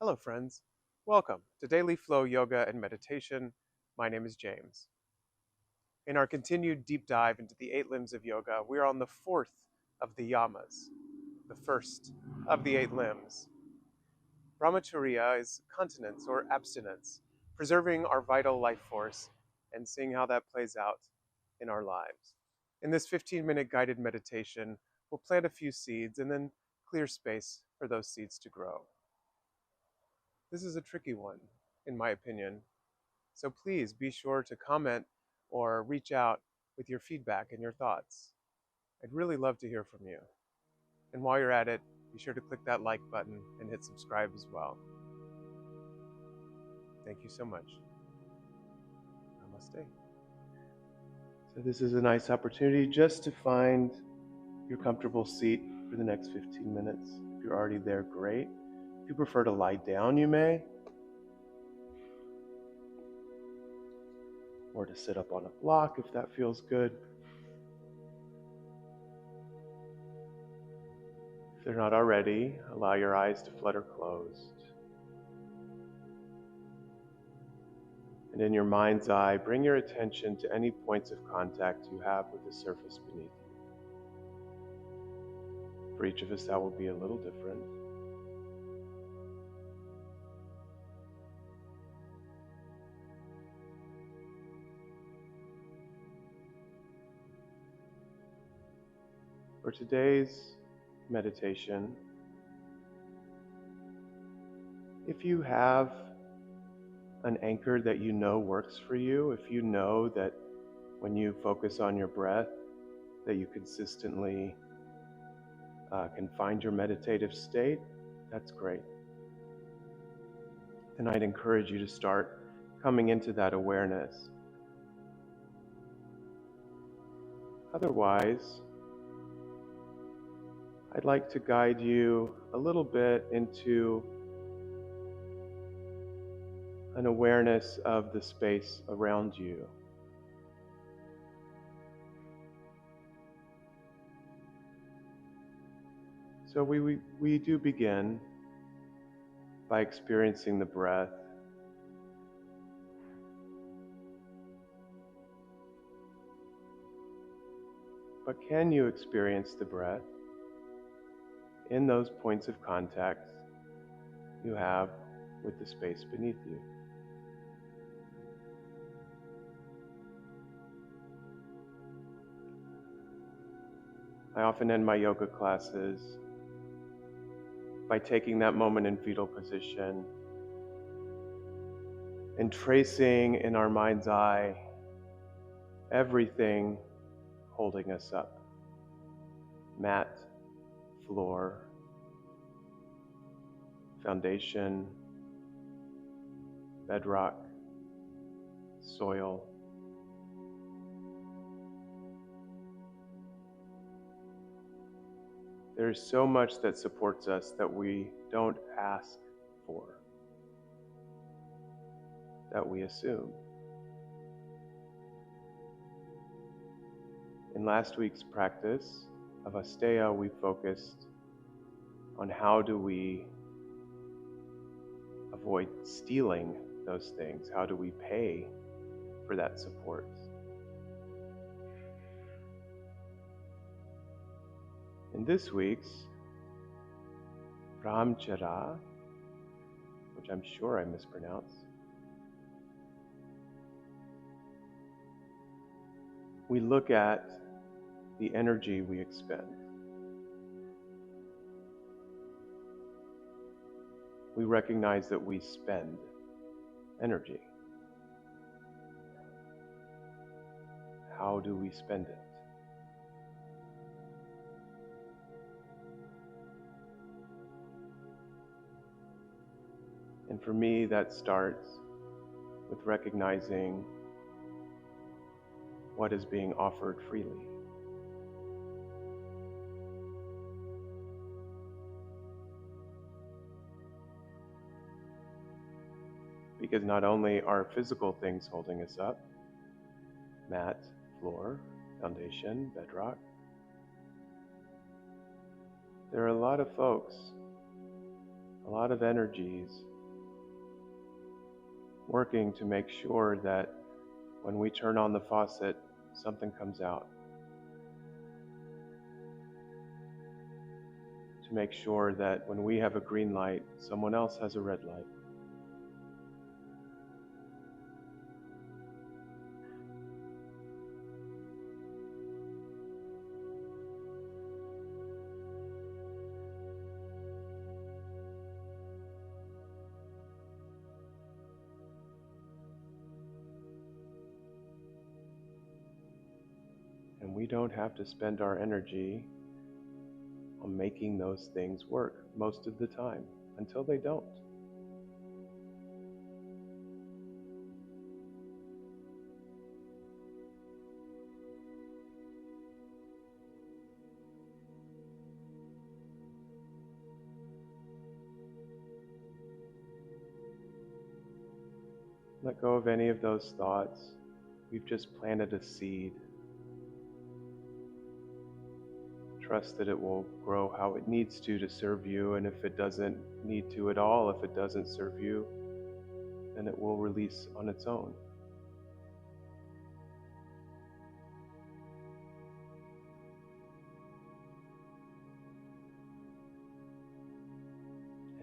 Hello, friends. Welcome to Daily Flow Yoga and Meditation. My name is James. In our continued deep dive into the 8 limbs of yoga, we are on the fourth of the Yamas, the first of the 8 limbs. Brahmacharya is continence or abstinence, preserving our vital life force and seeing how that plays out in our lives. In this 15-minute guided meditation, we'll plant a few seeds and then clear space for those seeds to grow. This is a tricky one, in my opinion, so please be sure to comment or reach out with your feedback and your thoughts. I'd really love to hear from you. And while you're at it, be sure to click that like button and hit subscribe as well. Thank you so much. Namaste. So this is a nice opportunity just to find your comfortable seat for the next 15 minutes. If you're already there, great. If you prefer to lie down, you may. Or to sit up on a block if that feels good. If they're not already, allow your eyes to flutter closed. And in your mind's eye, bring your attention to any points of contact you have with the surface beneath you. For each of us, that will be a little different. For today's meditation, if you have an anchor that you know works for you, if you know that when you focus on your breath, that you consistently can find your meditative state, that's great. And I'd encourage you to start coming into that awareness. Otherwise, I'd like to guide you a little bit into an awareness of the space around you. So we do begin by experiencing the breath. But can you experience the breath in those points of contact you have with the space beneath you? I often end my yoga classes by taking that moment in fetal position and tracing in our mind's eye everything holding us up. Mat, floor, foundation, bedrock, soil. There is so much that supports us that we don't ask for, that we assume. In last week's practice of Asteya, we focused on how do we avoid stealing those things? How do we pay for that support? In this week's Brahmacharya, which I'm sure I mispronounced, we look at the energy we expend. We recognize that we spend energy. How do we spend it? And for me, that starts with recognizing what is being offered freely. Because not only are physical things holding us up, mat, floor, foundation, bedrock, there are a lot of folks, a lot of energies working to make sure that when we turn on the faucet, something comes out. To make sure that when we have a green light, someone else has a red light. And we don't have to spend our energy on making those things work most of the time, until they don't. Let go of any of those thoughts. We've just planted a seed. Trust that it will grow how it needs to serve you, and if it doesn't need to at all, if it doesn't serve you, then it will release on its own.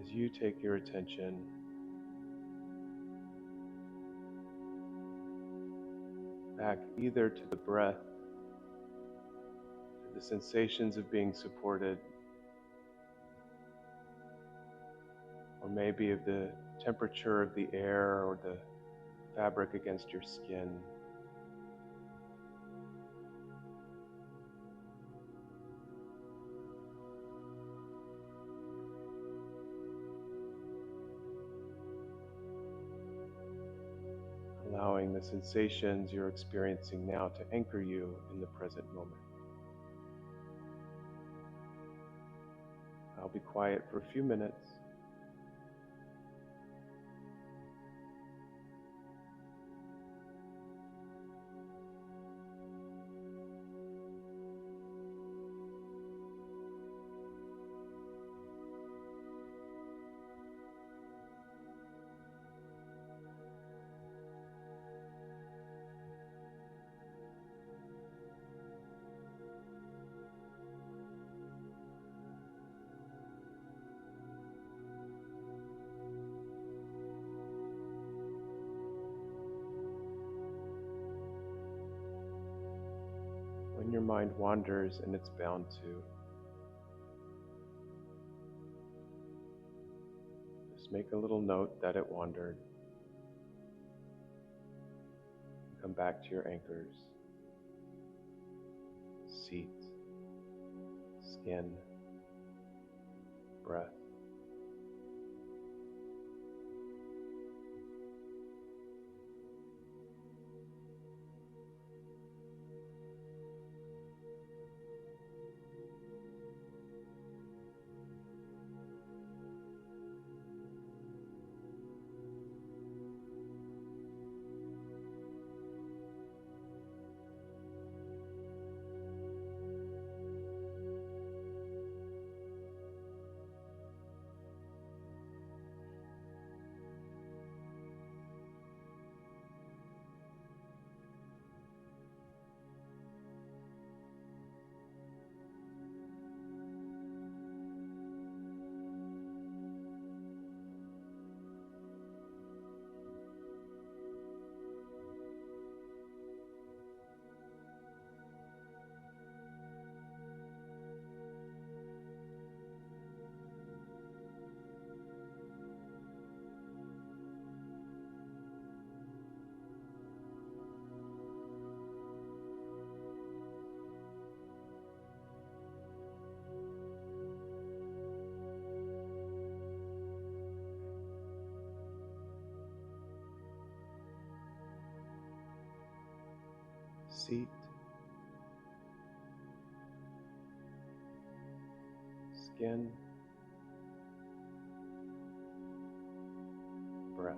As you take your attention back either to the breath, to the sensations of being supported, or maybe of the temperature of the air or the fabric against your skin. Allowing the sensations you're experiencing now to anchor you in the present moment. I'll be quiet for a few minutes. When your mind wanders, and it's bound to, just make a little note that it wandered. Come back to your anchors. Seat, skin, breath. Seat, skin, breath.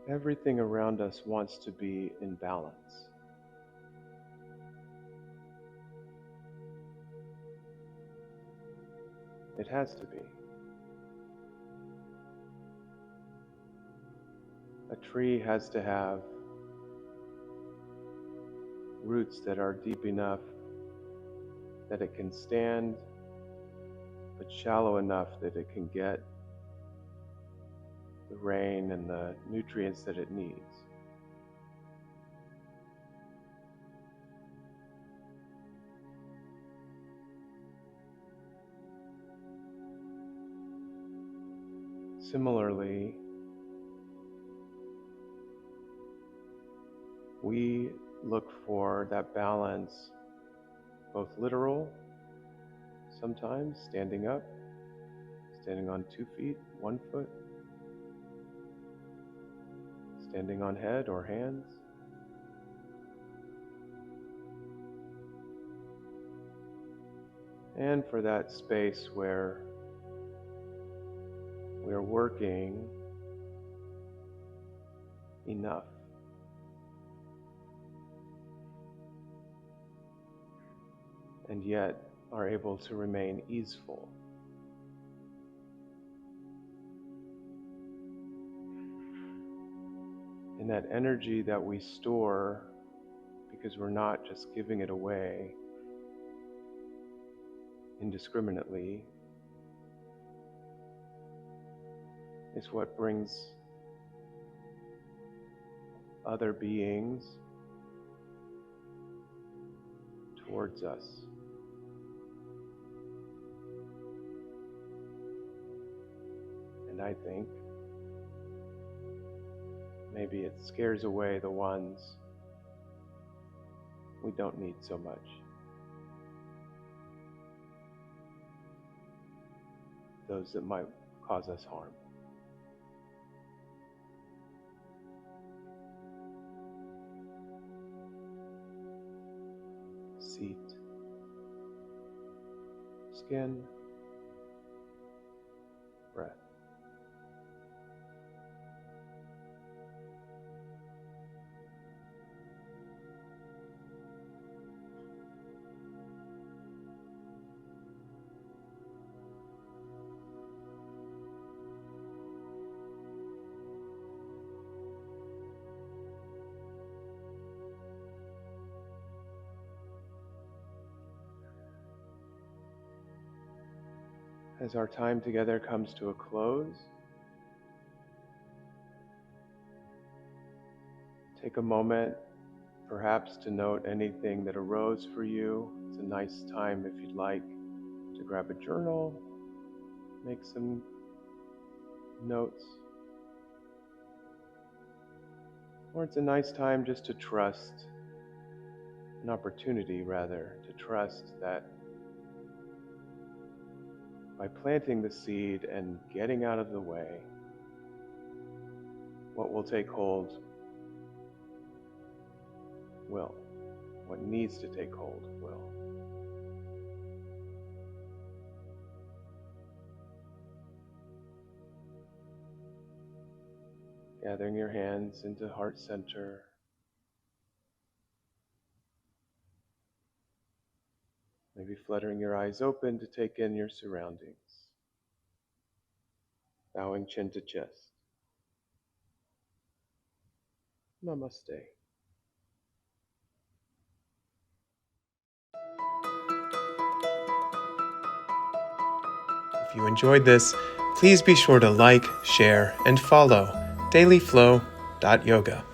Everything around us wants to be in balance. It has to be. A tree has to have roots that are deep enough that it can stand, but shallow enough that it can get the rain and the nutrients that it needs. Similarly, we look for that balance, both literal, sometimes standing up, standing on 2 feet, 1 foot, standing on head or hands, and for that space where we are working enough. And yet are able to remain easeful. And that energy that we store, because we're not just giving it away indiscriminately, is what brings other beings towards us. And I think maybe it scares away the ones we don't need so much. Those that might cause us harm. Seat, skin, breath. As our time together comes to a close, take a moment perhaps to note anything that arose for you. It's a nice time, if you'd like, to grab a journal, make some notes. Or it's a nice time just to trust, an opportunity rather, to trust that by planting the seed and getting out of the way, what will take hold will. What needs to take hold will. Gathering your hands into heart center. Maybe fluttering your eyes open to take in your surroundings. Bowing chin to chest. Namaste. If you enjoyed this, please be sure to like, share, and follow dailyflow.yoga.